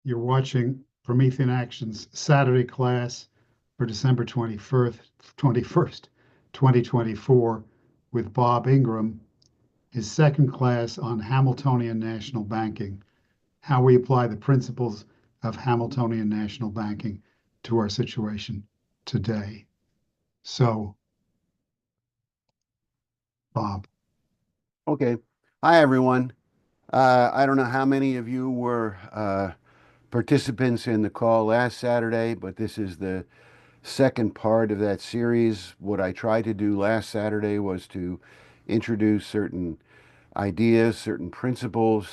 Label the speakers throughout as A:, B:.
A: You're watching Promethean Action's Saturday class for December 21st, 2024, with Bob Ingram, his second class on Hamiltonian national banking, how we apply the principles of Hamiltonian national banking to our situation today. So, Bob.
B: Okay. Hi, everyone. I don't know how many of you were participants in the call last Saturday, but this is the second part of that series. What I tried to do last Saturday was to introduce certain ideas, certain principles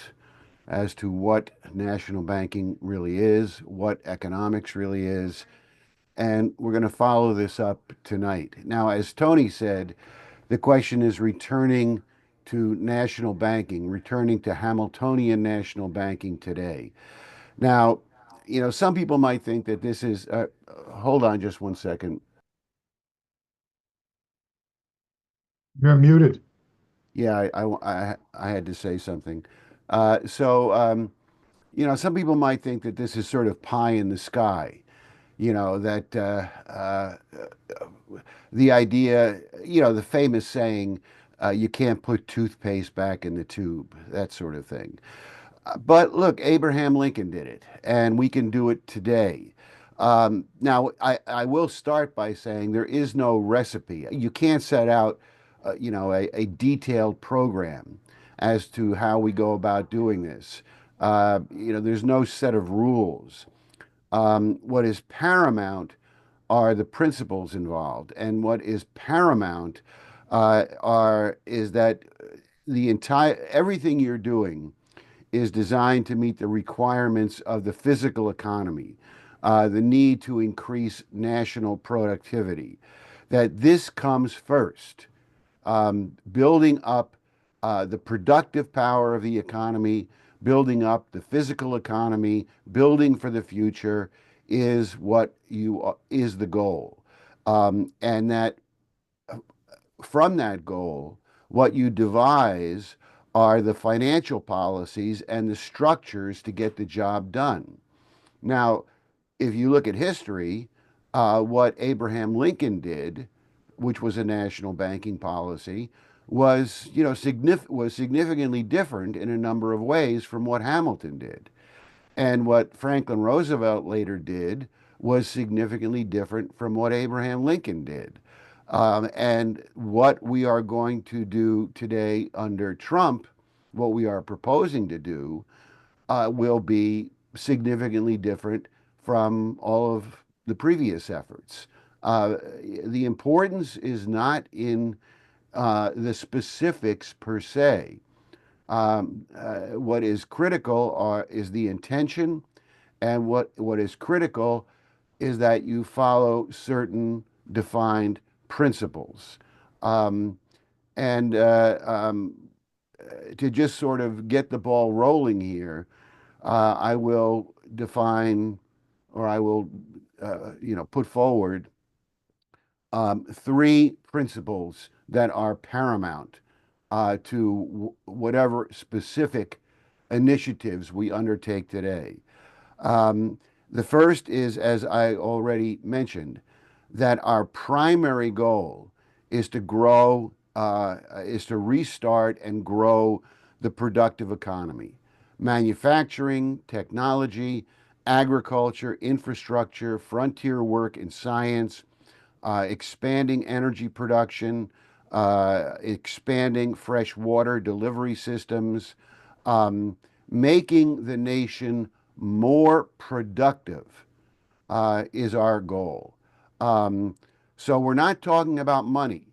B: as to what national banking really is, what economics really is, and we're going to follow this up tonight. Now, as Tony said, the question is returning to national banking, returning to Hamiltonian national banking today. Now, some people might think that this is, hold on just one second.
A: You're muted.
B: Yeah, I had to say something. Some people might think that this is sort of pie in the sky, that the idea, the famous saying, you can't put toothpaste back in the tube, that sort of thing. But look, Abraham Lincoln did it, and we can do it today. Now, I will start by saying there is no recipe. You can't set out, a detailed program as to how we go about doing this. There's no set of rules. What is paramount are the principles involved, and what is paramount is that the entire everything you're doing is designed to meet the requirements of the physical economy, the need to increase national productivity. That this comes first, building up the productive power of the economy, building up the physical economy, building for the future is the goal, and that from that goal, what you devise are the financial policies and the structures to get the job done. Now, if you look at history, what Abraham Lincoln did, which was a national banking policy, was significantly different in a number of ways from what Hamilton did. And what Franklin Roosevelt later did was significantly different from what Abraham Lincoln did. And what we are going to do today under Trump, what we are proposing to do, will be significantly different from all of the previous efforts. Uh, the importance is not in the specifics per se. What is critical is the intention, and what is critical is that you follow certain defined principles. Um, and To just sort of get the ball rolling here, I will define, or I will, put forward three principles that are paramount to whatever specific initiatives we undertake today. Um, the first is, as I already mentioned, that our primary goal is to grow, is to restart and grow the productive economy. Manufacturing, technology, agriculture, infrastructure, frontier work in science, expanding energy production, expanding fresh water delivery systems, um, making the nation more productive is our goal. Um, so we're not talking about money.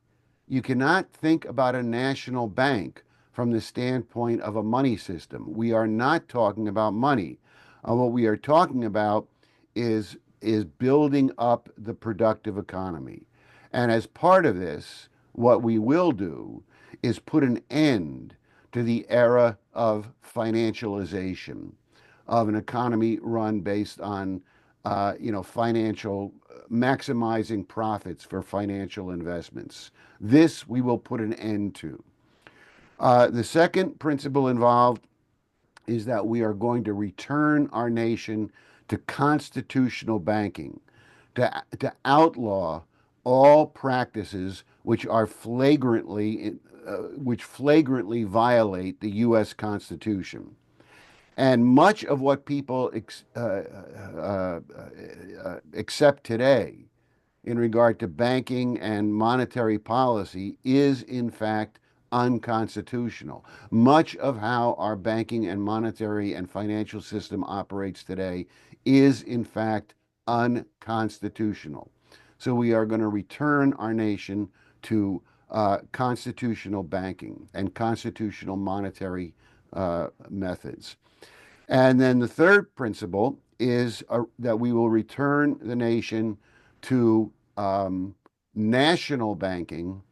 B: You cannot think about a national bank from the standpoint of a money system. We are not talking about money. What we are talking about is building up the productive economy. And as part of this, what we will do is put an end to the era of financialization, of an economy run based on financial maximizing profits for financial investments. This we will put an end to. The second principle involved is that we are going to return our nation to constitutional banking, to outlaw all practices which flagrantly violate the U.S. Constitution. And much of what people accept today in regard to banking and monetary policy is, in fact, unconstitutional. Much of how our banking and monetary and financial system operates today is, in fact, unconstitutional. So we are going to return our nation to constitutional banking and constitutional monetary methods. And then the third principle is that we will return the nation to national banking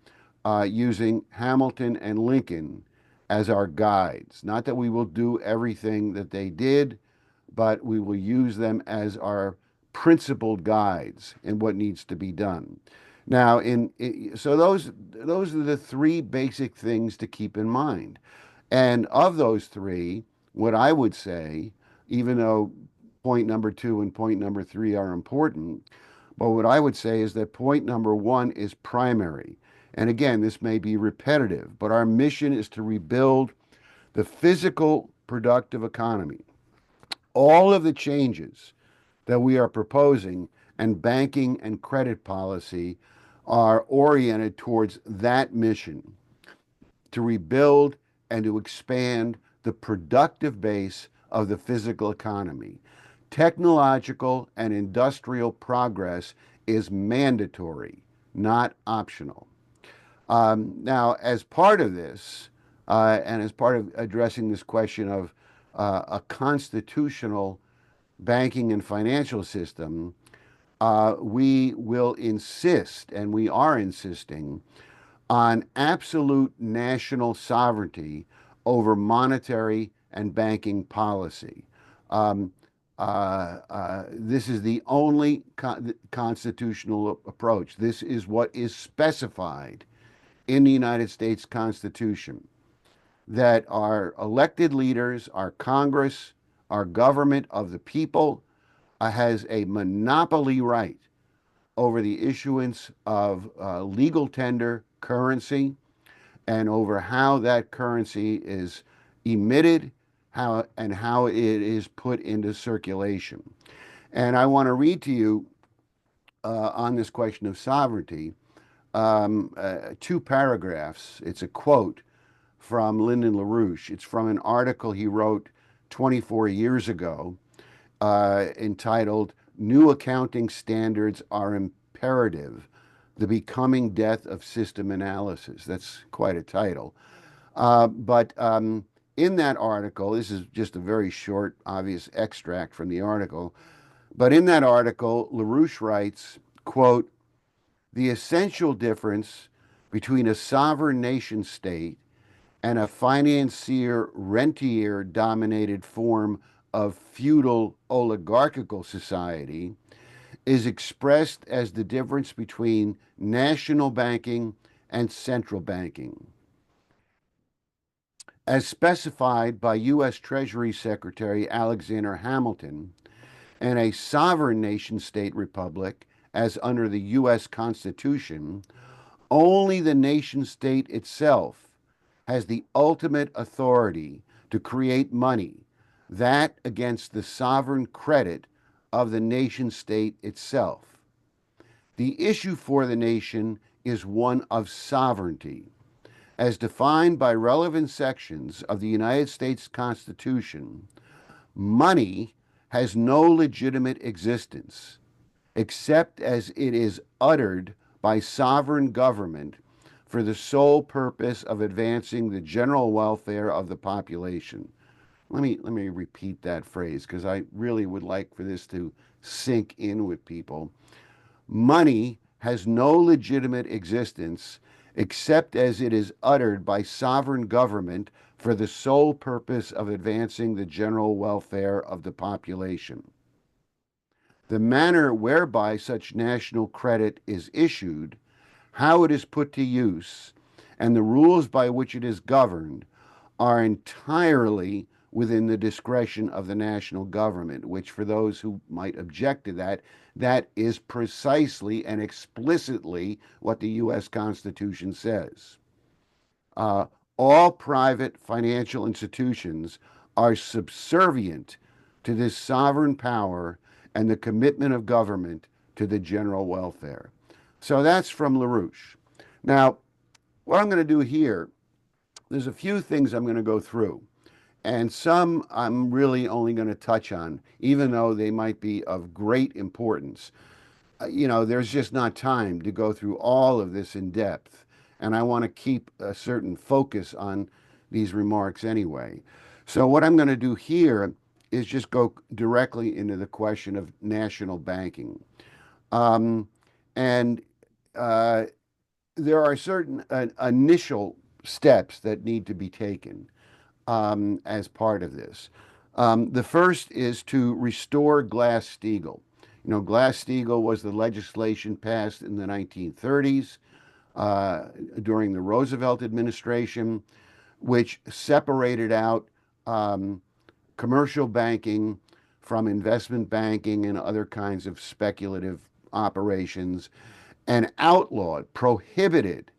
B: using Hamilton and Lincoln as our guides. Not that we will do everything that they did, but we will use them as our principled guides in what needs to be done. Now, so those are the three basic things to keep in mind. And of those three, what I would say, even though point number two and point number three are important, but what I would say is that point number one is primary. And again, this may be repetitive, but our mission is to rebuild the physical productive economy. All of the changes that we are proposing and banking and credit policy are oriented towards that mission to rebuild and to expand the productive base of the physical economy. Technological and industrial progress is mandatory, not optional. Now, as part of this, and as part of addressing this question of a constitutional banking and financial system, we will insist, and we are insisting, on absolute national sovereignty over monetary and banking policy. This is the only constitutional approach. This is what is specified in the United States Constitution, that our elected leaders, our Congress, our government of the people has a monopoly right over the issuance of legal tender currency and over how that currency is emitted and how it is put into circulation. And I want to read to you on this question of sovereignty two paragraphs. It's a quote from Lyndon LaRouche. It's from an article he wrote 24 years ago entitled New Accounting Standards Are Imperative, The Becoming Death of System Analysis. That's quite a title. But in that article, this is just a very short, obvious extract from the article, but in that article, LaRouche writes, quote, the essential difference between a sovereign nation state and a financier-rentier dominated form of feudal oligarchical society is expressed as the difference between national banking and central banking. As specified by U.S. Treasury Secretary Alexander Hamilton, and a sovereign nation state republic, as under the U.S. Constitution, only the nation state itself has the ultimate authority to create money, that against the sovereign credit of the nation state itself. The issue for the nation is one of sovereignty. As defined by relevant sections of the United States Constitution, money has no legitimate existence except as it is uttered by sovereign government for the sole purpose of advancing the general welfare of the population. Let me repeat that phrase because I really would like for this to sink in with people. Money has no legitimate existence except as it is uttered by sovereign government for the sole purpose of advancing the general welfare of the population. The manner whereby such national credit is issued, how it is put to use, and the rules by which it is governed are entirely within the discretion of the national government, which, for those who might object to that, that is precisely and explicitly what the U.S. Constitution says. Uh, all private financial institutions are subservient to this sovereign power and the commitment of government to the general welfare. So that's from LaRouche. Now, what I'm going to do here, there's a few things I'm going to go through, and some I'm really only going to touch on, even though they might be of great importance. There's just not time to go through all of this in depth. And I want to keep a certain focus on these remarks anyway. So, what I'm going to do here is just go directly into the question of national banking. Um, and uh, there are certain initial steps that need to be taken as part of this. The first is to restore Glass-Steagall. Glass-Steagall was the legislation passed in the 1930s during the Roosevelt administration, which separated out um, commercial banking from investment banking and other kinds of speculative operations and outlawed, prohibited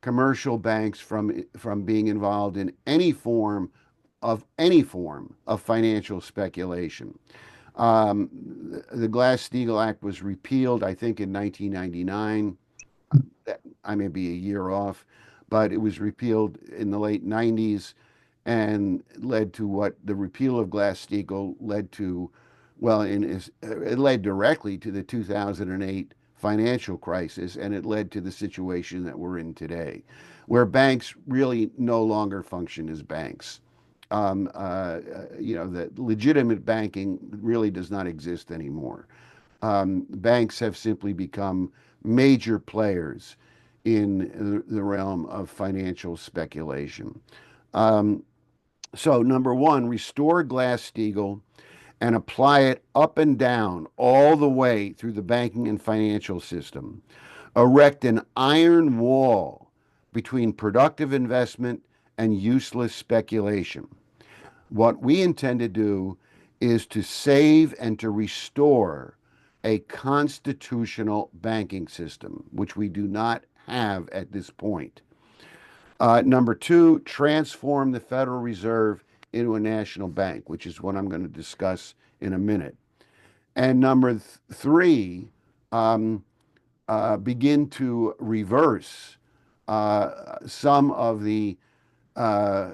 B: commercial banks from being involved in any form of financial speculation. The Glass-Steagall Act was repealed, I think, in 1999. I may be a year off, but it was repealed in the late 90s and led to what the repeal of Glass-Steagall led to. Well, it led directly to the 2008 financial crisis, and it led to the situation that we're in today, where banks really no longer function as banks. The legitimate banking really does not exist anymore. Banks have simply become major players in the realm of financial speculation. Um, so, number one, restore Glass-Steagall and apply it up and down all the way through the banking and financial system. Erect an iron wall between productive investment and useless speculation. What we intend to do is to save and to restore a constitutional banking system, which we do not have at this point. Number two, transform the Federal Reserve into a national bank, which is what I'm going to discuss in a minute. And number three, um, begin to reverse some of the uh,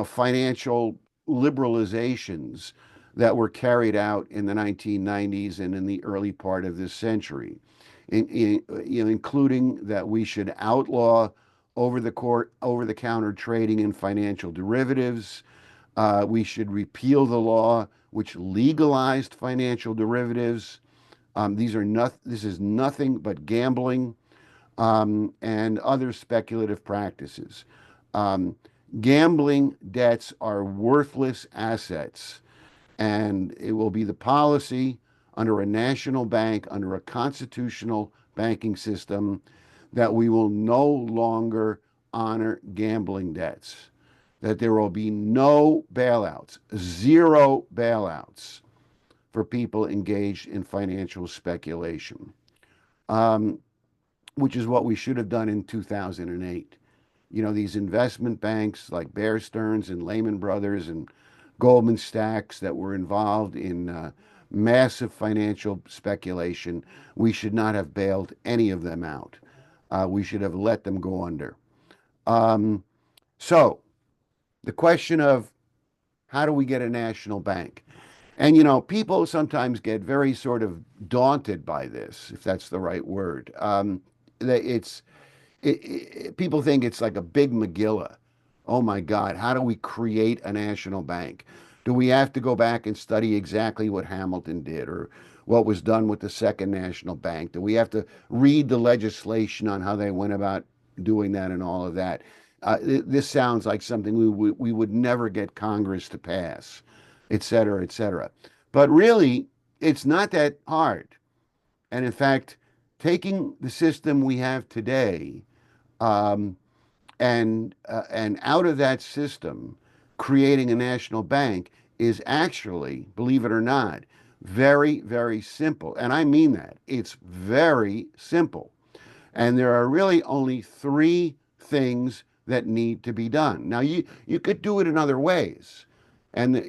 B: financial liberalizations that were carried out in the 1990s and in the early part of this century, including that we should outlaw over-the-counter trading in financial derivatives. We should repeal the law which legalized financial derivatives. This is nothing but gambling and other speculative practices. Um, Gambling debts are worthless assets, and it will be the policy under a national bank, under a constitutional banking system, that we will no longer honor gambling debts, that there will be no bailouts, zero bailouts for people engaged in financial speculation, um, which is what we should have done in 2008. These investment banks like Bear Stearns and Lehman Brothers and Goldman Sachs that were involved in massive financial speculation, we should not have bailed any of them out. We should have let them go under. Um, so, the question of how do we get a national bank? And, people sometimes get very sort of daunted by this, if that's the right word. It's People think it's like a big Megillah. Oh my God, how do we create a national bank? Do we have to go back and study exactly what Hamilton did or what was done with the Second National Bank? Do we have to read the legislation on how they went about doing that and all of that? This sounds like something we would never get Congress to pass, et cetera, et cetera. But really, it's not that hard. And in fact, taking the system we have today um, and out of that system, creating a national bank is actually, believe it or not, very, very simple. And I mean that. It's very simple. And there are really only three things that need to be done. Now, you could do it in other ways. And,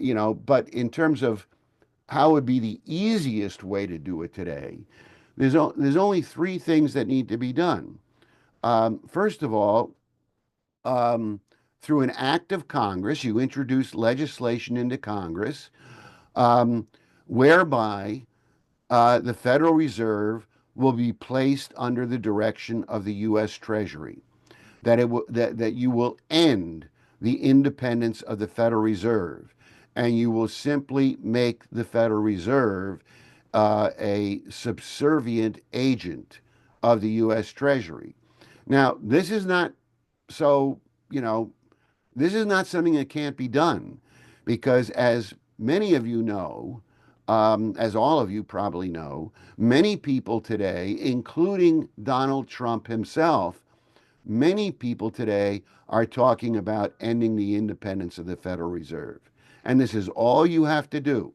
B: but in terms of how would be the easiest way to do it today, there's only three things that need to be done. First of all, um, through an act of Congress, you introduce legislation into Congress um, whereby the Federal Reserve will be placed under the direction of the U.S. Treasury. That you will end the independence of the Federal Reserve, and you will simply make the Federal Reserve a subservient agent of the U.S. Treasury. Now, this is not so, you know, this is not something that can't be done because, as many of you know, as all of you probably know, many people today, including Donald Trump himself, many people today are talking about ending the independence of the Federal Reserve. And this is all you have to do.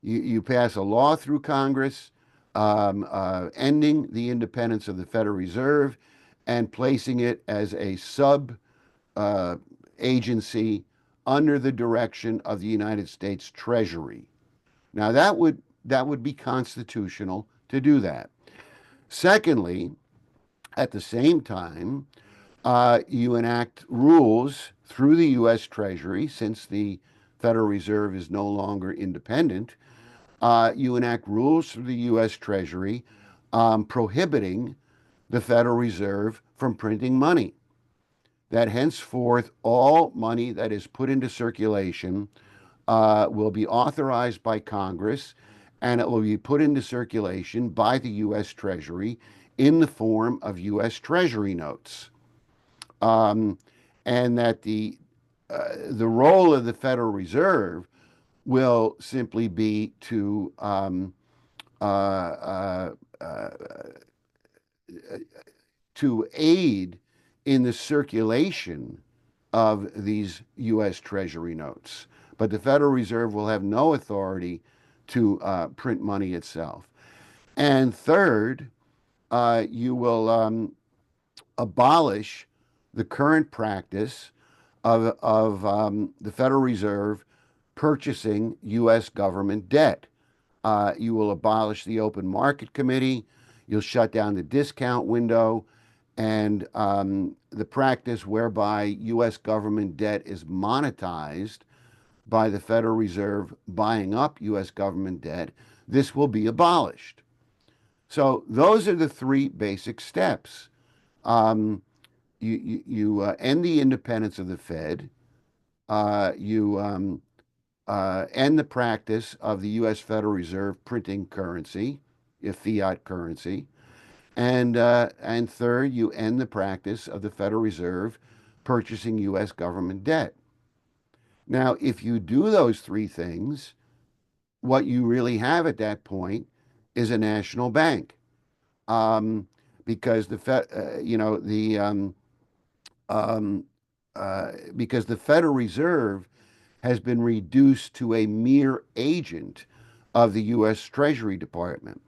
B: You pass a law through Congress ending the independence of the Federal Reserve and placing it as a sub uh, agency under the direction of the United States Treasury. Now that would be constitutional to do that. Secondly, at the same time, you enact rules through the U.S. Treasury, since the Federal Reserve is no longer independent. You enact rules through the U.S. Treasury prohibiting the Federal Reserve from printing money. That henceforth, all money that is put into circulation will be authorized by Congress, and it will be put into circulation by the U.S. Treasury in the form of U.S. Treasury notes. Um, and that the role of the Federal Reserve will simply be uh, uh, uh, to aid in the circulation of these U.S. Treasury notes. But the Federal Reserve will have no authority to print money itself. And third, you will abolish the current practice of the Federal Reserve purchasing U.S. government debt. You will abolish the Open Market Committee. You'll shut down the discount window, and the practice whereby U.S. government debt is monetized by the Federal Reserve buying up U.S. government debt. This will be abolished. So those are the three basic steps. Um, you end the independence of the Fed. You end the practice of the U.S. Federal Reserve printing currency, fiat currency, and third, you end the practice of the Federal Reserve purchasing U.S. government debt. Now, if you do those three things, what you really have at that point is a national bank, um, because the Fed, um, because the Federal Reserve has been reduced to a mere agent of the U.S. Treasury Department,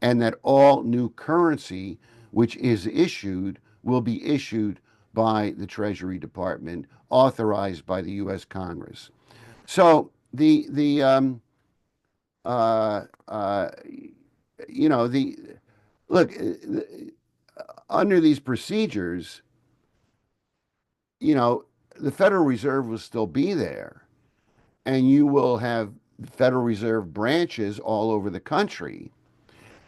B: and that all new currency which is issued will be issued by the Treasury Department, authorized by the U.S. Congress. So the uh, uh, the look under these procedures, you know, the Federal Reserve will still be there, and you will have Federal Reserve branches all over the country,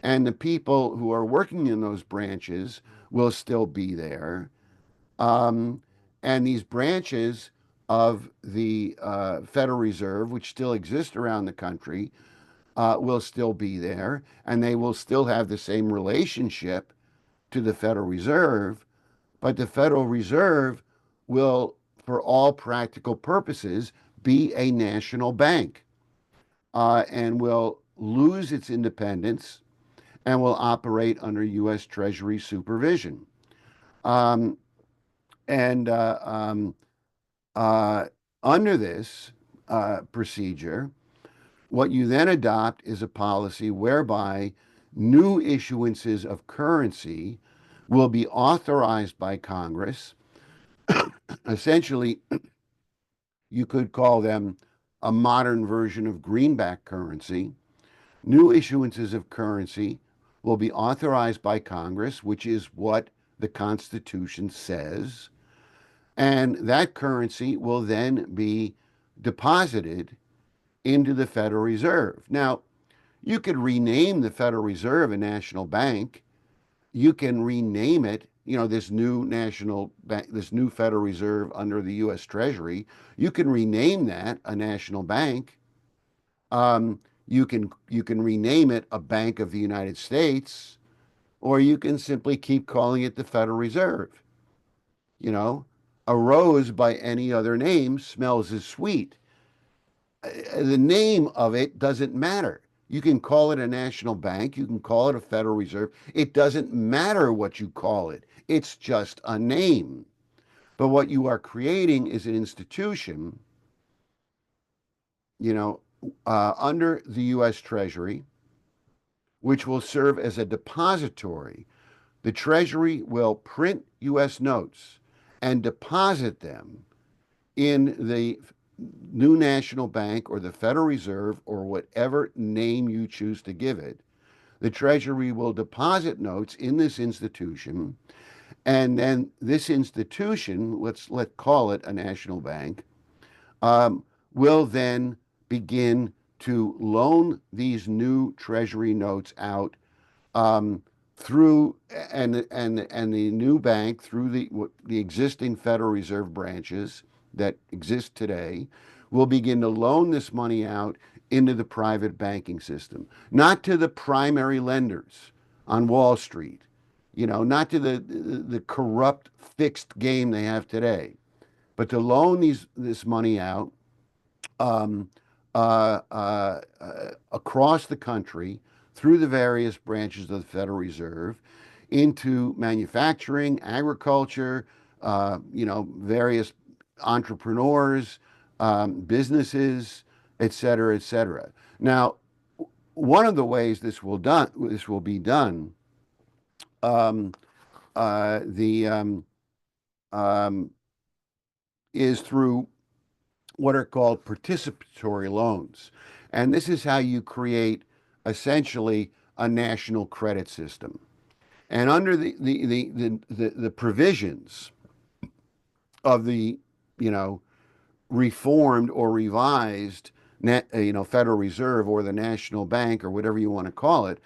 B: and the people who are working in those branches will still be there. Um, and these branches of the Federal Reserve, which still exist around the country, will still be there, and they will still have the same relationship to the Federal Reserve, but the Federal Reserve will, for all practical purposes, be a national bank, and will lose its independence and will operate under U.S. Treasury supervision. Um, and uh, um, uh, Under this procedure, what you then adopt is a policy whereby new issuances of currency will be authorized by Congress. Essentially, you could call them a modern version of greenback currency. New issuances of currency will be authorized by Congress, which is what the Constitution says. And that currency will then be deposited into the Federal Reserve. Now, you could rename the Federal Reserve a national bank. You can rename it, this new national bank, this new Federal Reserve under the U.S. Treasury. You can rename that a national bank. You can rename it a Bank of the United States, or you can simply keep calling it the Federal Reserve. You know, a rose by any other name smells as sweet. The name of it doesn't matter. You can call it a national bank, you can call it a Federal Reserve. It doesn't matter what you call it, it's just a name. But what you are creating is an institution, you know, under the U.S. Treasury, which will serve as a depository. The Treasury will print U.S. notes and deposit them in the new national bank or the Federal Reserve or whatever name you choose to give it. The Treasury will deposit notes in this institution, and then this institution, let's call it a national bank, will then begin to loan these new Treasury notes out um, through and the new bank through the existing Federal Reserve branches that exist today will begin to loan this money out into the private banking system, not to the primary lenders on Wall Street, not to the corrupt fixed game they have today, but to loan this money out um, across the country through the various branches of the Federal Reserve into manufacturing, agriculture, various entrepreneurs, businesses, et cetera, et cetera. Now, one of the ways this will be done, um, the is through what are called participatory loans. And this is how you create essentially a national credit system. And under the provisions of the, you know, reformed or revised Federal Reserve or the National Bank or whatever you want to call it,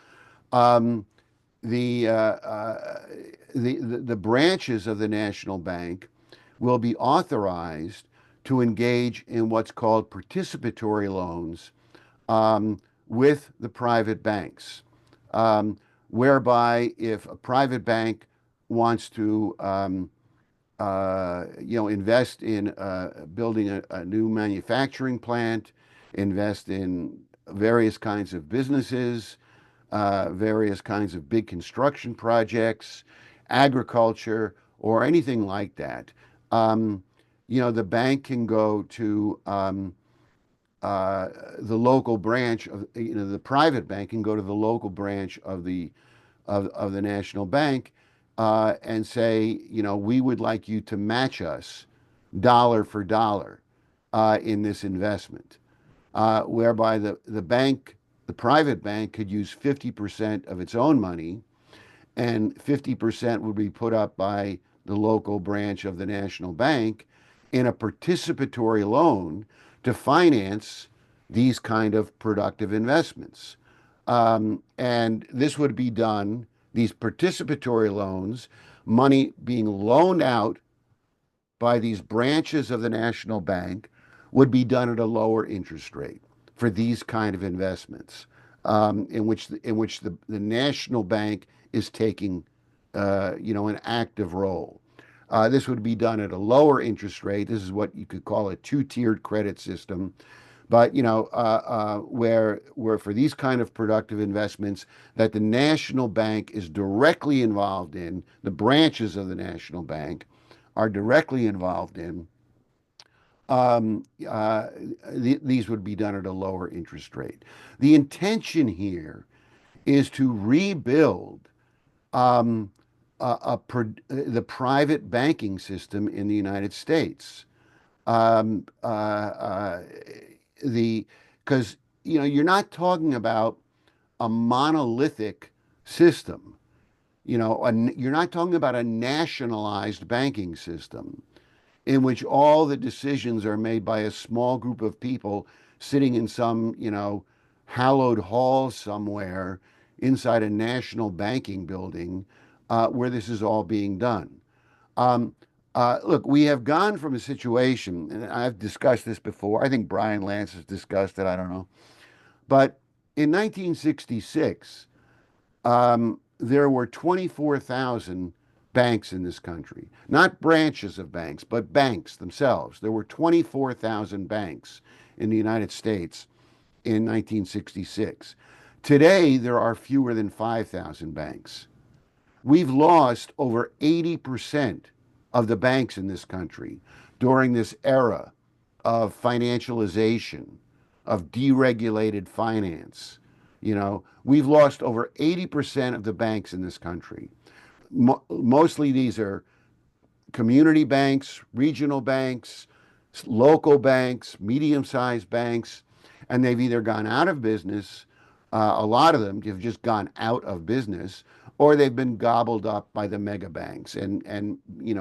B: um, the, uh, uh, the branches of the National Bank will be authorized to engage in what's called participatory loans with the private banks, whereby if a private bank wants to invest in building a new manufacturing plant, invest in various kinds of businesses, various kinds of big construction projects, agriculture, or anything like that. The bank can go to the local branch of, the private bank can go to the local branch of the national bank and say, we would like you to match us dollar for dollar in this investment, whereby the private bank could use 50% of its own money and 50% would be put up by the local branch of the national bank in a participatory loan to finance these kind of productive investments. And this would be done, these participatory loans, money being loaned out by these branches of the national bank would be done at a lower interest rate for these kind of investments, in which the national bank is taking, an active role. This would be done at a lower interest rate. This is what you could call a two-tiered credit system. But where for these kind of productive investments that the national bank is directly involved in, the branches of the national bank are directly involved in, um, uh, these would be done at a lower interest rate. The intention here is to rebuild um, the private banking system in the United States. Um, uh, uh, the Because you're not talking about a monolithic system. You're not talking about a nationalized banking system in which all the decisions are made by a small group of people sitting in some, hallowed hall somewhere inside a national banking building where this is all being done. Um, Look, we have gone from a situation, and I've discussed this before. I think Brian Lance has discussed it. I don't know. But in 1966, there were 24,000 banks in this country, not branches of banks, but banks themselves. There were 24,000 banks in the United States in 1966. Today, there are fewer than 5,000 banks. We've lost over 80% of the banks in this country during this era of financialization, of deregulated finance. We've lost over 80% of the banks in this country. Mostly these are community banks, regional banks, local banks, medium sized banks, and they've either gone out of business, a lot of them have just gone out of business, or they've been gobbled up by the mega banks and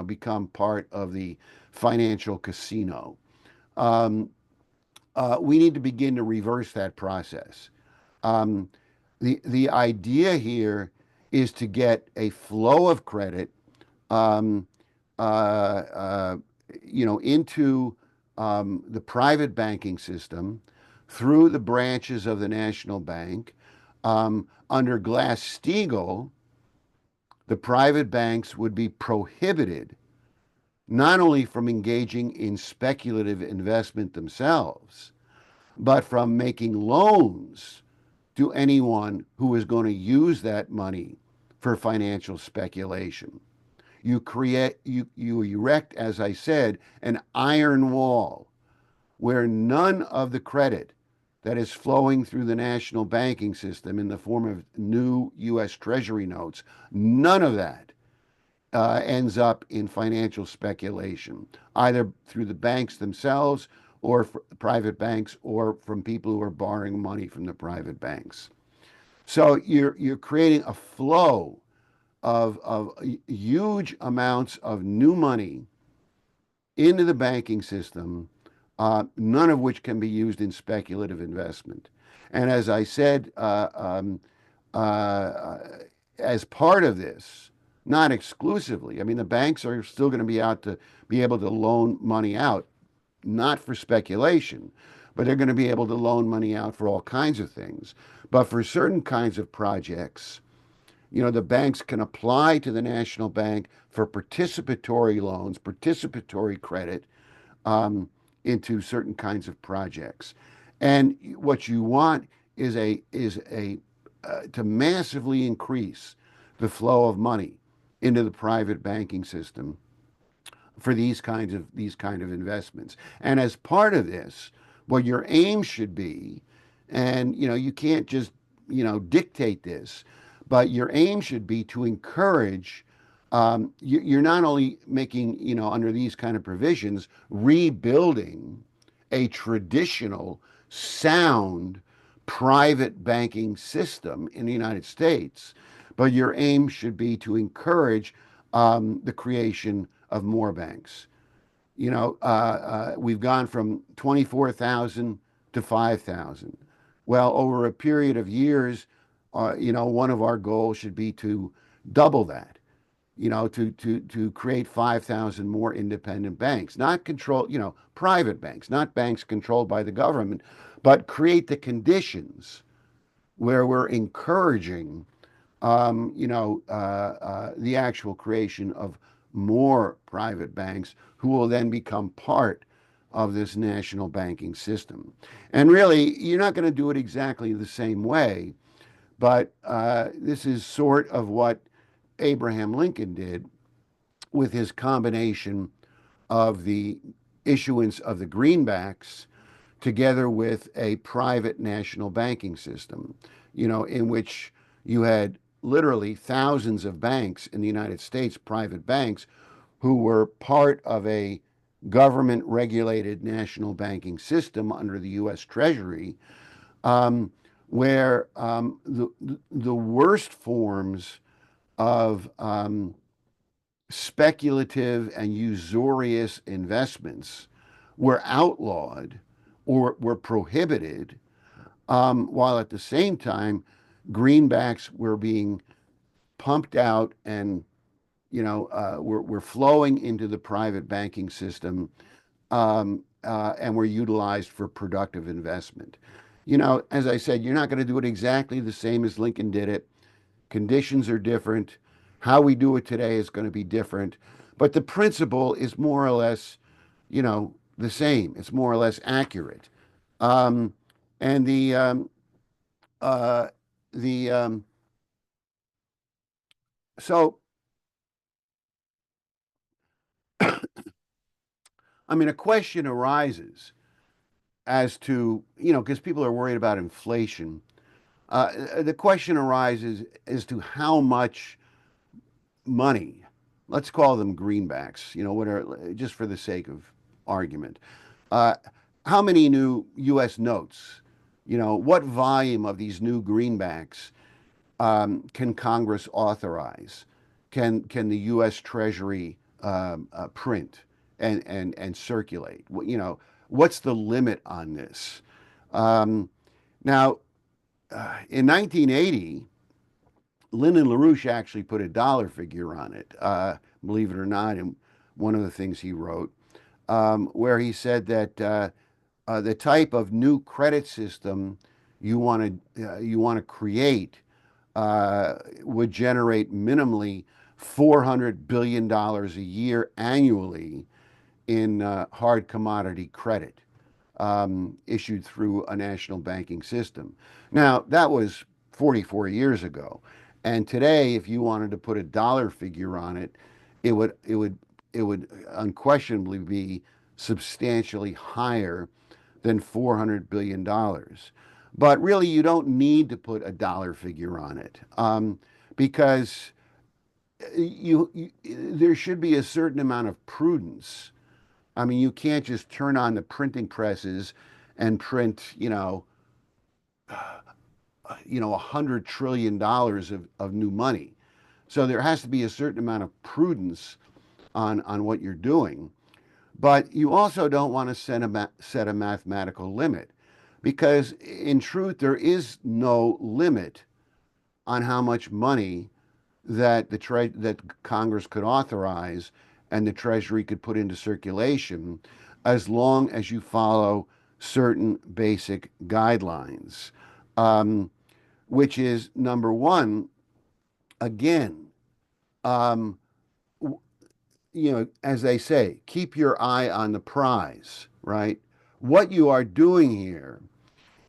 B: become part of the financial casino. Um, we need to begin to reverse that process. Um, the idea here is to get a flow of credit, um, uh, uh, into the private banking system through the branches of the national bank. Under Glass-Steagall, the private banks would be prohibited not only from engaging in speculative investment themselves, but from making loans to anyone who is going to use that money for financial speculation. You erect, as I said, an iron wall where none of the credit that is flowing through the national banking system in the form of new U.S. Treasury notes, none of that ends up in financial speculation, either through the banks themselves or private banks or from people who are borrowing money from the private banks. So you're creating a flow of huge amounts of new money into the banking system, none of which can be used in speculative investment. And as I said, uh, as part of this, not exclusively, I mean, the banks are still going to be out to be able to loan money out, not for speculation, but they're going to be able to loan money out for all kinds of things. But for certain kinds of projects, the banks can apply to the national bank for participatory loans, participatory credit um, into certain kinds of projects. And what you want is to massively increase the flow of money into the private banking system for these kind of investments. And as part of this, what your aim should be, and you can't just dictate this, but your aim should be to encourage. You're not only making under these kind of provisions rebuilding a traditional sound private banking system in the United States, but your aim should be to encourage the creation of more banks. We've gone from 24,000 to 5,000. Well, over a period of years, one of our goals should be to double that, to create 5,000 more independent banks, not control, private banks, not banks controlled by the government, but create the conditions where we're encouraging the actual creation of more private banks who will then become part of this national banking system. And really, you're not going to do it exactly the same way, but this is sort of what Abraham Lincoln did with his combination of the issuance of the greenbacks together with a private national banking system, in which you had literally thousands of banks in the United States, private banks, who were part of a government regulated national banking system under the US Treasury, um, where the worst forms of speculative and usurious investments were outlawed or were prohibited, while at the same time, greenbacks were being pumped out and were flowing into the private banking system, and were utilized for productive investment. As I said, you're not going to do it exactly the same as Lincoln did it. Conditions are different. How we do it today is going to be different. But the principle is more or less, the same. It's more or less accurate. Um, and uh, the so I mean, a question arises as to, because people are worried about inflation. The question arises as to how much money, let's call them greenbacks, what are, just for the sake of argument, uh, how many new U.S. notes, what volume of these new greenbacks can Congress authorize? Can the U.S. Treasury print and circulate? What's the limit on this? Um, Now, in 1980, Lyndon LaRouche actually put a dollar figure on it, believe it or not, in one of the things he wrote, where he said that the type of new credit system you want to create would generate minimally $400 billion a year annually in hard commodity credit issued through a national banking system. Now, that was 44 years ago. And today, if you wanted to put a dollar figure on it, it would unquestionably be substantially higher than $400 billion. But really, you don't need to put a dollar figure on it, because there should be a certain amount of prudence. I mean, you can't just turn on the printing presses and print, $100 trillion of new money. So there has to be a certain amount of prudence on what you're doing. But you also don't want to set a mathematical limit, because in truth, there is no limit on how much money that Congress could authorize and the Treasury could put into circulation, as long as you follow certain basic guidelines, um, which is number one, again, um, as they say, keep your eye on the prize, right? What you are doing here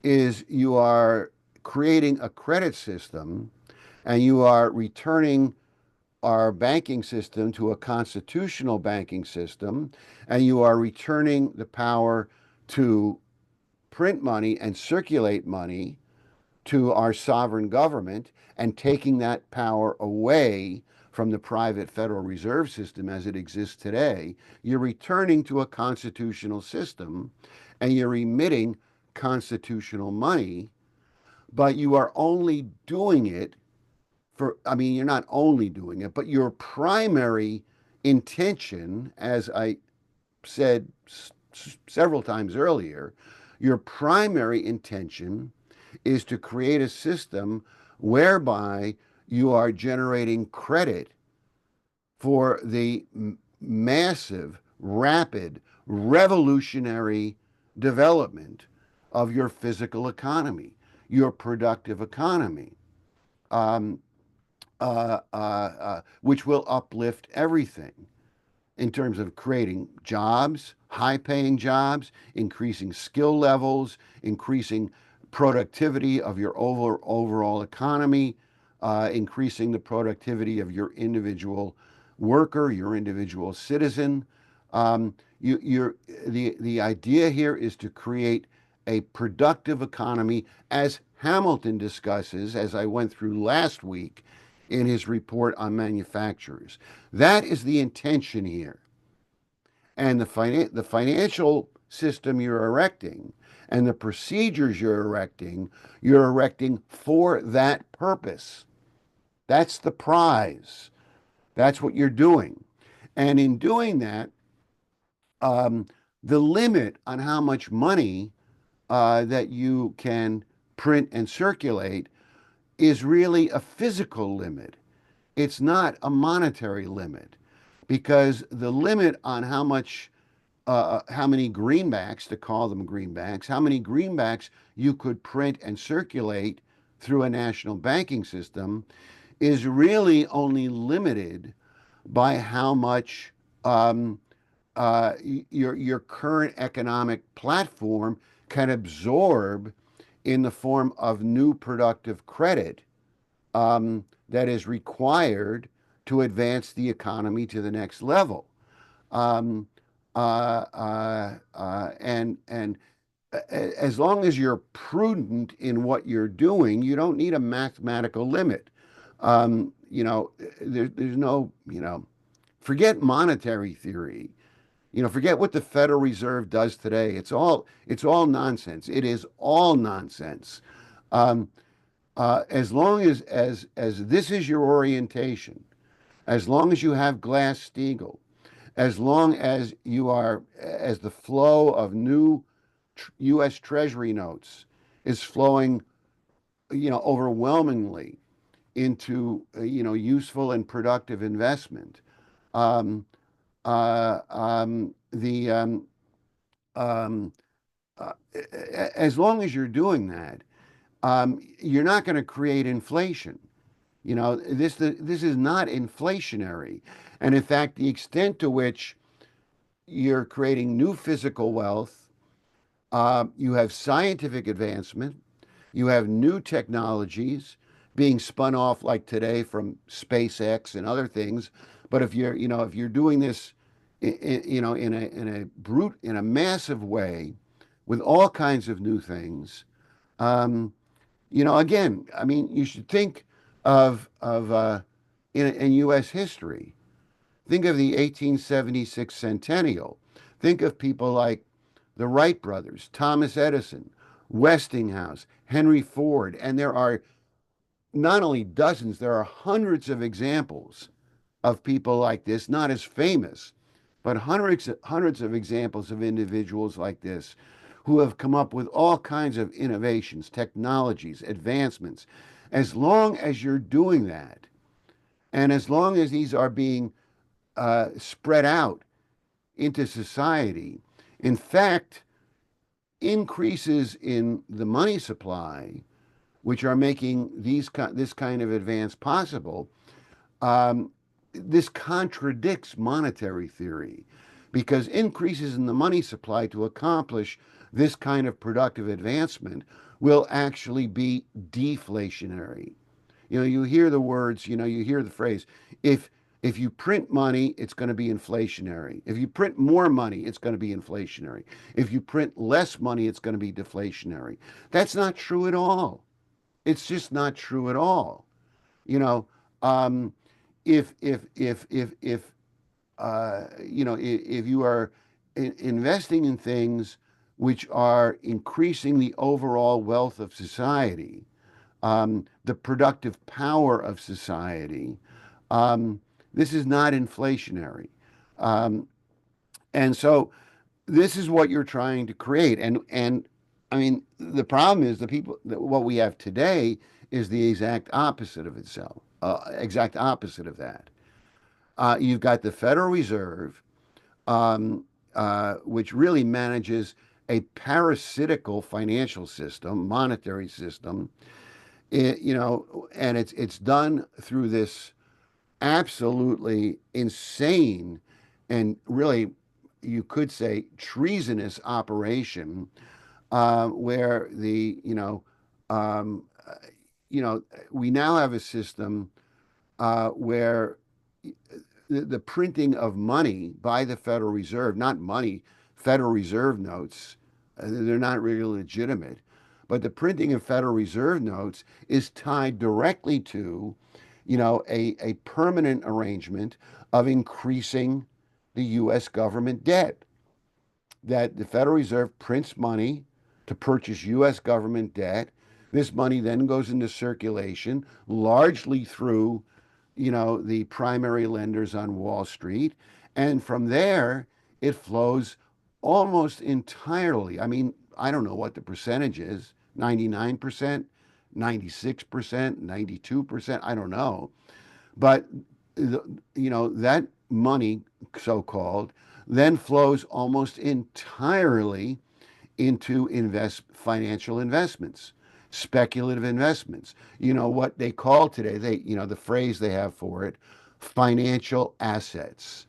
B: is you are creating a credit system, and you are returning our banking system to a constitutional banking system, and you are returning the power to print money and circulate money to our sovereign government, and taking that power away from the private Federal Reserve System as it exists today. You're returning to a constitutional system, and you're emitting constitutional money, but you are only doing it I mean, you're not only doing it, but your primary intention, as I said several times earlier, your primary intention is to create a system whereby you are generating credit for the massive, rapid, revolutionary development of your physical economy, your productive economy. Um, which will uplift everything in terms of creating jobs, high paying jobs, increasing skill levels, increasing productivity of your overall economy, increasing the productivity of your individual worker, your individual citizen, The idea here is to create a productive economy, as Hamilton discusses, as I went through last week in his report on manufacturers. That is the intention here. And the financial system you're erecting and the procedures you're erecting for that purpose. That's the prize. That's what you're doing. And in doing that, um, the limit on how much money that you can print and circulate is really a physical limit. It's not a monetary limit because the limit on how many greenbacks, to call them greenbacks, how many greenbacks you could print and circulate through a national banking system is really only limited by how much um, your current economic platform can absorb in the form of new productive credit that is required to advance the economy to the next level. Um, and as long as you're prudent in what you're doing, you don't need a mathematical limit. There's no, forget monetary theory. Forget what the Federal Reserve does today. It's all nonsense. It is all nonsense. Um, as long as this is your orientation, as long as you have Glass-Steagall, as long as as the flow of new U.S. Treasury notes is flowing, overwhelmingly into, useful and productive investment. Um, the uh, as long as you're doing that, you're not going to create inflation. This is not inflationary, and in fact, the extent to which you're creating new physical wealth, you have scientific advancement, you have new technologies being spun off like today from SpaceX and other things. But if you're doing this, in a massive way, with all kinds of new things, um, again, I mean, you should think of in U.S. history. Think of the 1876 centennial. Think of people like the Wright brothers, Thomas Edison, Westinghouse, Henry Ford, and there are not only dozens, there are hundreds of examples of people like this, not as famous, but hundreds of examples of individuals like this who have come up with all kinds of innovations, technologies, advancements. As long as you're doing that, and as long as these are being spread out into society, in fact, increases in the money supply, which are making this kind of advance possible, um, this contradicts monetary theory because increases in the money supply to accomplish this kind of productive advancement will actually be deflationary. You hear the words, you hear the phrase, if you print money, it's going to be inflationary. If you print more money, it's going to be inflationary. If you print less money, it's going to be deflationary. That's not true at all. It's just not true at all. You know, um, if you are investing in things which are increasing the overall wealth of society, the productive power of society, um, this is not inflationary. Um, and so this is what you're trying to create. And I mean, the problem is what we have today is the exact opposite of itself, exact opposite of that. You've got the Federal Reserve, um, which really manages a parasitical financial system, monetary system, and it's done through this absolutely insane and really, you could say, treasonous operation where um, we now have a system where the printing of money by the Federal Reserve, not money, Federal Reserve notes, they're not really legitimate, but the printing of Federal Reserve notes is tied directly to, a permanent arrangement of increasing the U.S. government debt. That the Federal Reserve prints money to purchase U.S. government debt. This money then goes into circulation, largely through, the primary lenders on Wall Street. And from there, it flows almost entirely. I mean, I don't know what the percentage is, 99%, 96%, 92%, I don't know. But that money, so called, then flows almost entirely into financial investments, speculative investments. What they call today, the phrase they have for it, financial assets.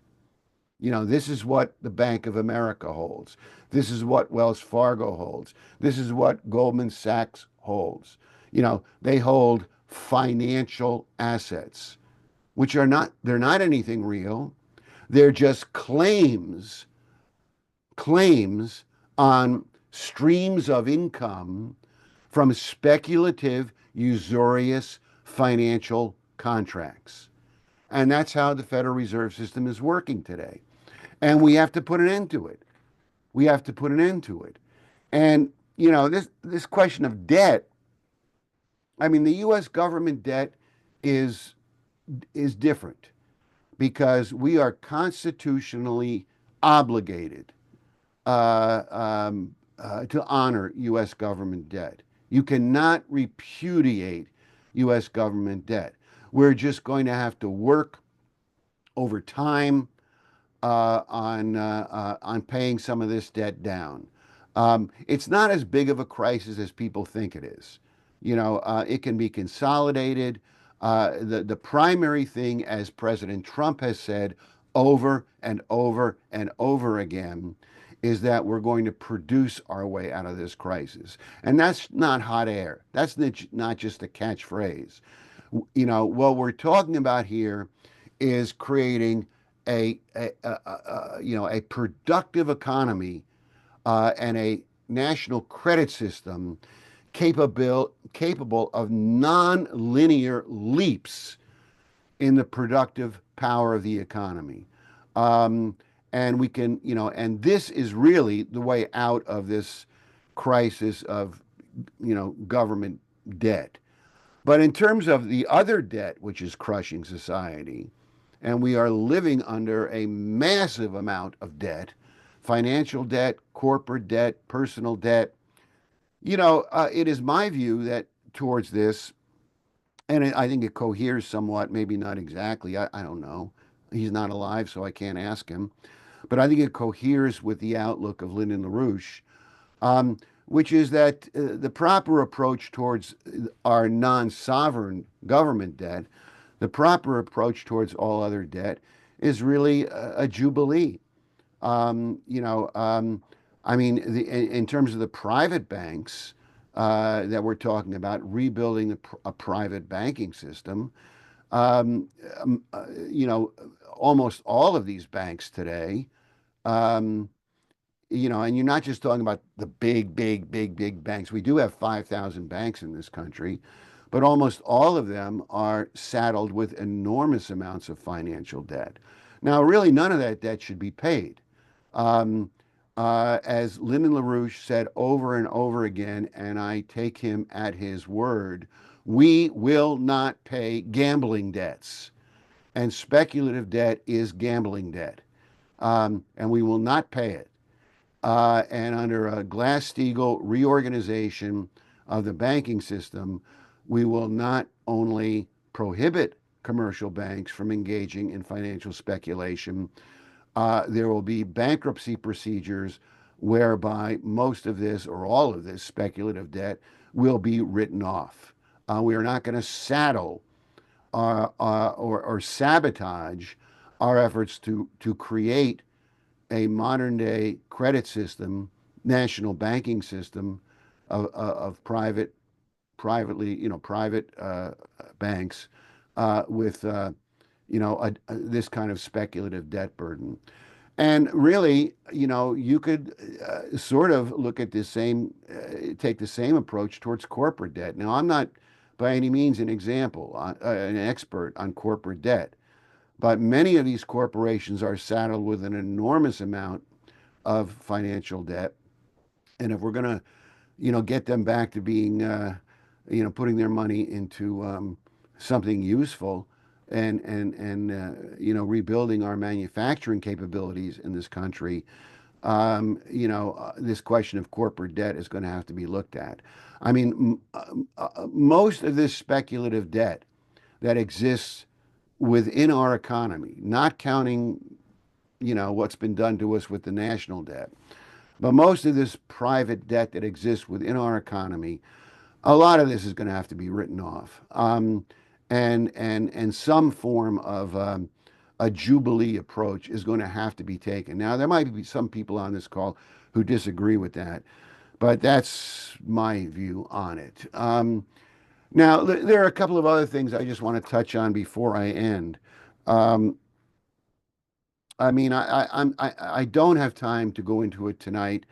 B: This is what the Bank of America holds. This is what Wells Fargo holds. This is what Goldman Sachs holds. They hold financial assets, which they're not anything real. They're just claims on streams of income from speculative, usurious financial contracts. And that's how the Federal Reserve System is working today. And we have to put an end to it. We have to put an end to it. And, this question of debt, I mean, the US government debt is different because we are constitutionally obligated to honor U.S. government debt. You cannot repudiate U.S. government debt. We're just going to have to work over time on paying some of this debt down. It's not as big of a crisis as people think it is. It can be consolidated. The primary thing, as President Trump has said over and over and over again, is that we're going to produce our way out of this crisis. And that's not hot air. That's not just a catchphrase. What we're talking about here is creating a productive economy and a national credit system capable of non-linear leaps in the productive power of the economy. And we can, and this is really the way out of this crisis of, government debt. But in terms of the other debt, which is crushing society, and we are living under a massive amount of debt, financial debt, corporate debt, personal debt, it is my view that towards this, and I think it coheres somewhat, maybe not exactly, I don't know. He's not alive, so I can't ask him. But I think it coheres with the outlook of Lyndon LaRouche, which is that the proper approach towards our non-sovereign government debt, the proper approach towards all other debt, is really a jubilee. I mean, in terms of the private banks that we're talking about, rebuilding a private banking system, um, um, almost all of these banks today, um, and you're not just talking about the big banks. We do have 5,000 banks in this country, but almost all of them are saddled with enormous amounts of financial debt. Now, really, none of that debt should be paid. Um, as Lyndon LaRouche said over and over again, and I take him at his word, we will not pay gambling debts. And speculative debt is gambling debt. And we will not pay it. And under a Glass-Steagall reorganization of the banking system, we will not only prohibit commercial banks from engaging in financial speculation, there will be bankruptcy procedures whereby most of this or all of this speculative debt will be written off. We are not going to saddle or sabotage our efforts to create a modern day credit system, national banking system of private banks with this kind of speculative debt burden. And really, you could sort of look at take the same approach towards corporate debt. Now, I'm not by any means an expert on corporate debt, but many of these corporations are saddled with an enormous amount of financial debt. And if we're going to, get them back to being, putting their money into something useful and rebuilding our manufacturing capabilities in this country, this question of corporate debt is going to have to be looked at. I mean, most of this speculative debt that exists within our economy, not counting, what's been done to us with the national debt, but most of this private debt that exists within our economy, a lot of this is going to have to be written off, and some form of a jubilee approach is going to have to be taken. Now, there might be some people on this call who disagree with that, but that's my view on it. Now, there are a couple of other things I just want to touch on before I end. Um, I mean, I don't have time to go into it tonight.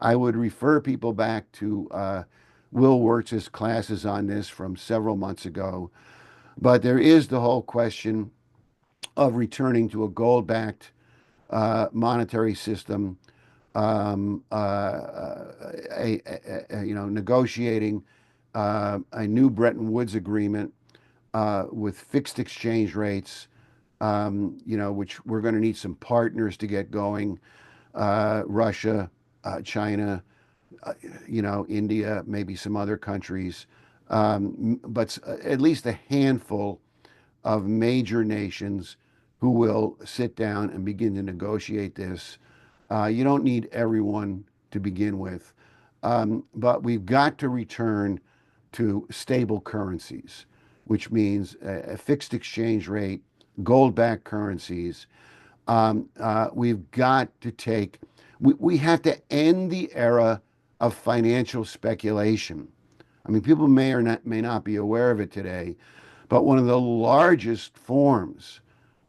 B: I would refer people back to Will Wirtz's classes on this from several months ago. But there is the whole question of returning to a gold-backed monetary system, negotiating a new Bretton Woods agreement with fixed exchange rates, which we're going to need some partners to get going. Russia, China, India, maybe some other countries, but at least a handful of major nations who will sit down and begin to negotiate this. You don't need everyone to begin with, but we've got to return to stable currencies, which means a fixed exchange rate, gold-backed currencies. We've got to we have to end the era of financial speculation. I mean, people may not be aware of it today, but one of the largest forms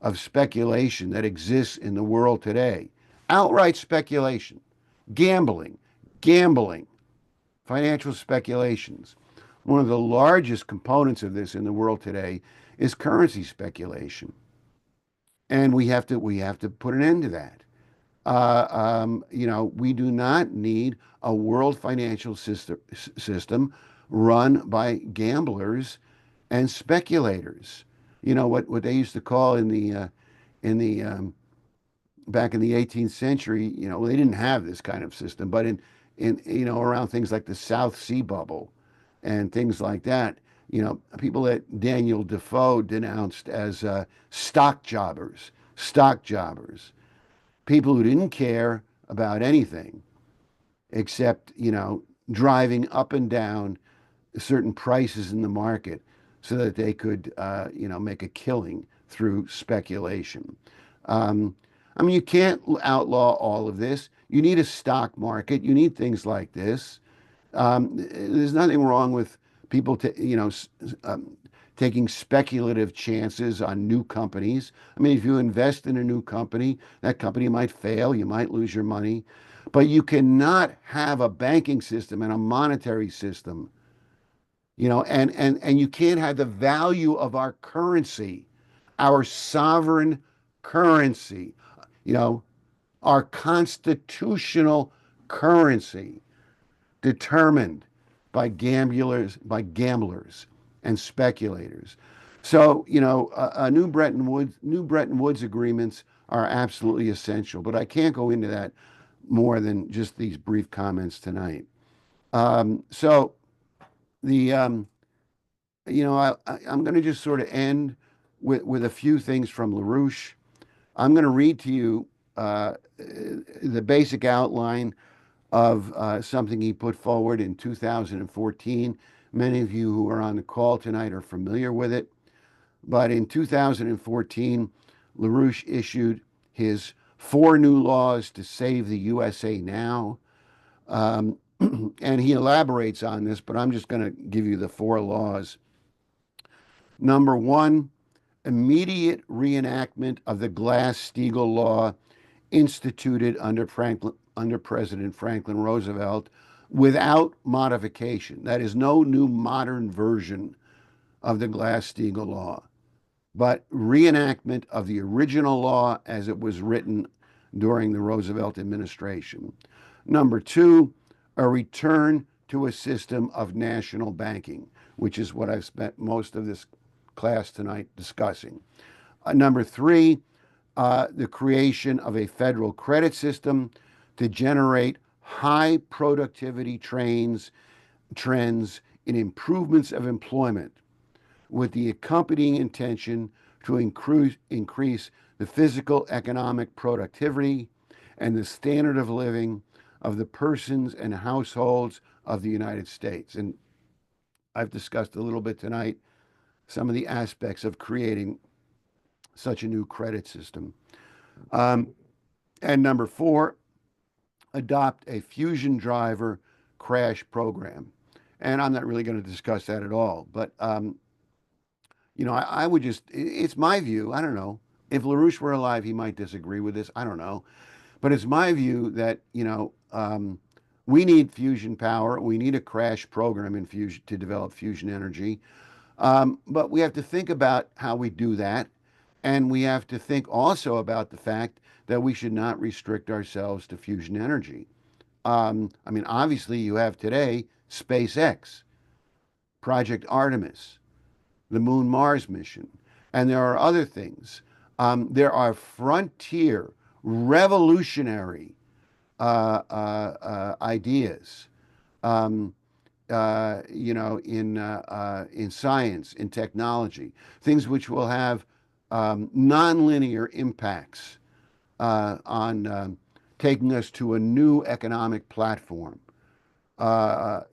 B: of speculation that exists in the world today, outright speculation, gambling, gambling, financial speculations. One of the largest components of this in the world today is currency speculation. And we have to put an end to that. We do not need a world financial system run by gamblers and speculators. What they used to call in the back in the 18th century. They didn't have this kind of system, but in around things like the South Sea bubble and things like that. People that Daniel Defoe denounced as stock jobbers, people who didn't care about anything except, driving up and down certain prices in the market so that they could, make a killing through speculation. Um, I mean, you can't outlaw all of this. You need a stock market. You need things like this. There's nothing wrong with people, taking speculative chances on new companies. I mean, if you invest in a new company, that company might fail. You might lose your money, but you cannot have a banking system and a monetary system, and you can't have the value of our currency, our sovereign currency, you know, our constitutional currency determined by gamblers and speculators. So, new Bretton Woods agreements are absolutely essential, but I can't go into that more than just these brief comments tonight. So the I'm going to just sort of end with a few things from LaRouche. I'm going to read to you the basic outline of something he put forward in 2014. Many of you who are on the call tonight are familiar with it. But in 2014, LaRouche issued his 4 new laws to save the USA now. Um, and he elaborates on this, but I'm just going to give you the 4 laws. Number one, immediate reenactment of the Glass-Steagall Law instituted under President Franklin Roosevelt without modification. That is no new modern version of the Glass-Steagall Law, but reenactment of the original law as it was written during the Roosevelt administration. Number two, a return to a system of national banking, which is what I've spent most of this class tonight discussing. Number three, the creation of a federal credit system to generate high productivity trends in improvements of employment, with the accompanying intention to increase the physical economic productivity and the standard of living of the persons and households of the United States. And I've discussed a little bit tonight some of the aspects of creating such a new credit system. And number four, adopt a fusion driver crash program. And I'm not really going to discuss that at all. But, I would just, it's my view. I don't know. If LaRouche were alive, he might disagree with this. I don't know. But it's my view that, we need fusion power. We need a crash program in fusion to develop fusion energy. But we have to think about how we do that. And we have to think also about the fact that we should not restrict ourselves to fusion energy. Obviously, you have today SpaceX, Project Artemis, the Moon Mars mission, and there are other things. There are frontier, revolutionary ideas, in science, in technology, things which will have nonlinear impacts on taking us to a new economic platform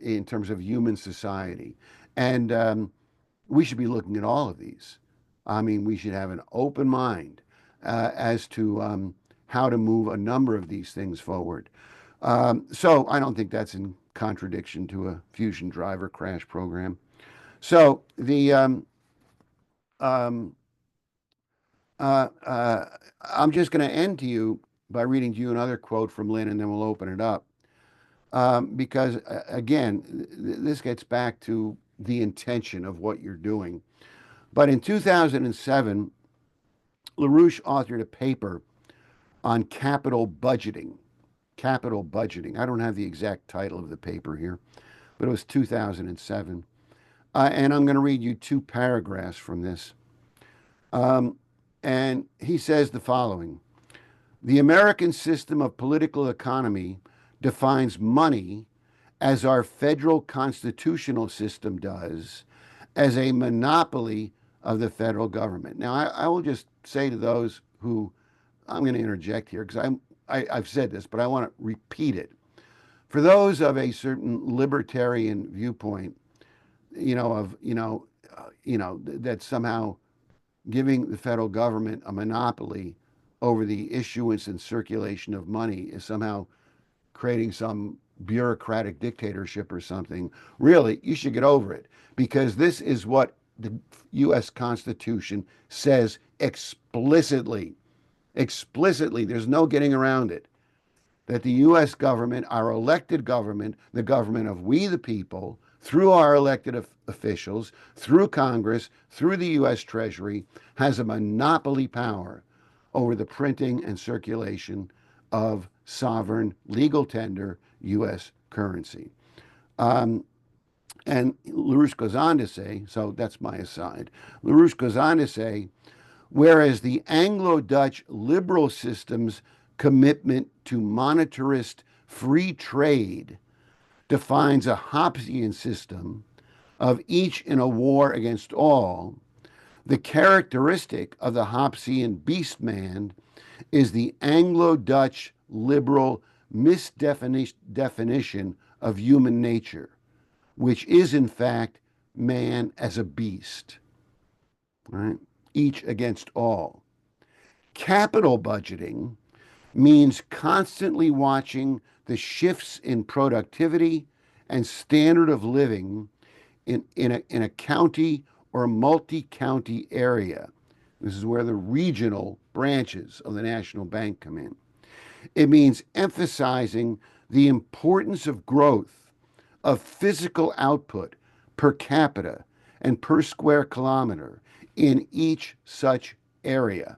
B: in terms of human society. And we should be looking at all of these. We should have an open mind as to how to move a number of these things forward. So I don't think that's in contradiction to a fusion driver crash program. So I'm just going to end to you by reading to you another quote from Lynn, and then we'll open it up. Because, again, this gets back to the intention of what you're doing. But in 2007, LaRouche authored a paper on capital budgeting. Capital budgeting. I don't have the exact title of the paper here, but it was 2007. And I'm going to read you two paragraphs from this. And he says the following: the American system of political economy defines money, as our federal constitutional system does, as a monopoly of the federal government. Now, I will just say to those who, I'm going to interject here because I've said this, but I want to repeat it. For those of a certain libertarian viewpoint, that somehow giving the federal government a monopoly over the issuance and circulation of money is somehow creating some bureaucratic dictatorship or something. Really, you should get over it, because this is what the U.S. Constitution says explicitly. Explicitly, there's no getting around it. That the U.S. government, our elected government, the government of we the people, through our elected officials, through Congress, through the U.S. Treasury, has a monopoly power over the printing and circulation of sovereign, legal tender U.S. currency. And LaRouche goes on to say, so that's my aside, LaRouche goes on to say, whereas the Anglo-Dutch liberal system's commitment to monetarist free trade defines a Hobbesian system of each in a war against all, the characteristic of the Hobbesian beastman is the Anglo-Dutch liberal misdefinition of human nature, which is in fact man as a beast, right? Each against all. Capital budgeting means constantly watching the shifts in productivity and standard of living in a county or multi-county area. This is where the regional branches of the national bank come in. It means emphasizing the importance of growth of physical output per capita and per square kilometer in each such area.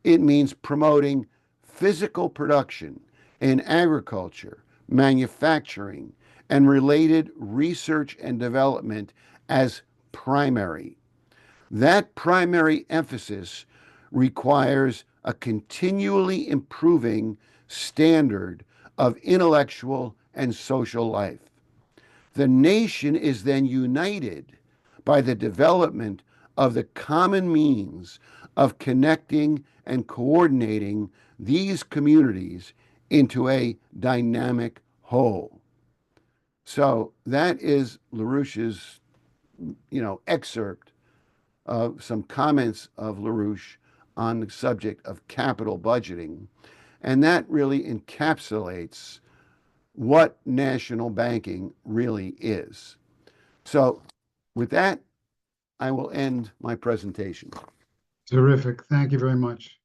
B: It means promoting physical production in agriculture, manufacturing, and related research and development as primary. That primary emphasis requires a continually improving standard of intellectual and social life. The nation is then united by the development of the common means of connecting and coordinating these communities into a dynamic whole. So that is LaRouche's, excerpt of some comments of LaRouche on the subject of capital budgeting. And that really encapsulates what national banking really is. So, with that, I will end my presentation.
A: Terrific. Thank you very much.